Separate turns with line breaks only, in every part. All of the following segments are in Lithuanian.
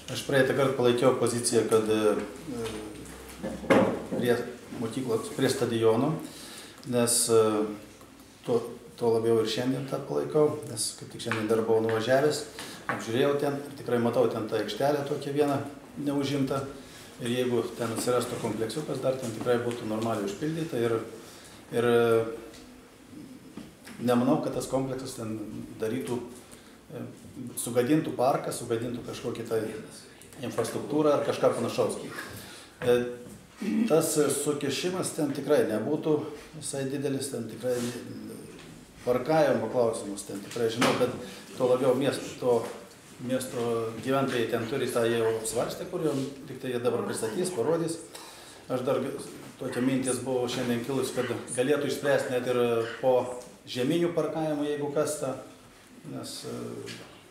Aš praeitą kartą palaikiau poziciją, kad prie mokyklos, prie stadiono, nes tuo labiau ir šiandien tą palaikau, nes kaip tik šiandien dar buvau nuvažiavęs, apžiūrėjau ten, tikrai matau ten tą aikštelę tokią vieną neužimtą ir jeigu ten atsirastų kompleksiukas, dar ten tikrai būtų normaliai užpildyta ir nemanau, kad tas kompleksas ten darytų, sugadintų parką, sugadintų kažkokį tai infrastruktūrą ar kažką panašaus. Tas sukišimas ten tikrai nebūtų visai didelis, ten tikrai parkavimo klausimus, ten tikrai žinau, kad tuo labiau miesto gyventojai ten turi tą jau apsvarstę, kur jau tik tai jie dabar pristatys, parodys. Aš dar tokia mintis buvo šiandien kilus, kad galėtų išspręsti net ir po žeminių parkavimų, jeigu kas tą, nes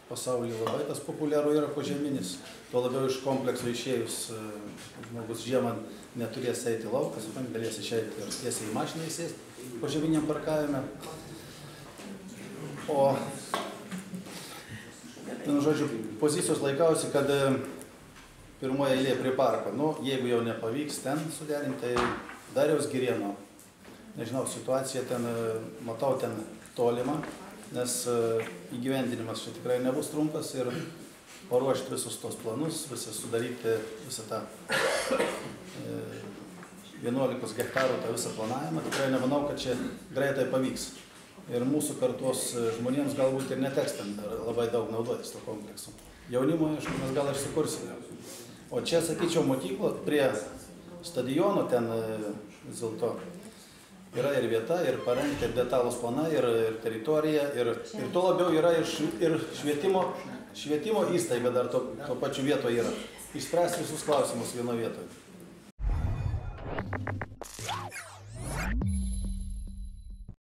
pasaulyje labai tas populiaru yra požeminis, tuo labiau iš komplekso išėjus žmogus žiemą neturės eiti laukas, galės išeiti ir tiesiai į mašiną įsėsti požeminiam parkavime. O, žodžiu, pozicijos laikausi, kad pirmoje eilėje prie parko, jeigu jau nepavyks ten suderinti, tai Dariaus Girėno, nežinau, situacija ten, matau ten tolimą, nes įgyvendinimas čia tikrai nebus trumpas ir paruošti visus tos planus, sudaryti visą tą 11 hektarų tą visą planavimą, tikrai nemanau, kad čia greitai pavyks. Ir mūsų kartos žmonėms galbūt ir neteks ten labai daug naudotis to kompleksu. Jaunimo, aišku, mes gal ir sukursime. O čia, sakyčiau, mokyklo prie stadiono ten vis dėlto yra ir vieta, ir parengti, ir detalūs planai, ir teritorija, ir tuo labiau yra ir švietimo įstaiga dar to pačiu vietoje yra. Išspręsti visus klausimus vienoje vietoje.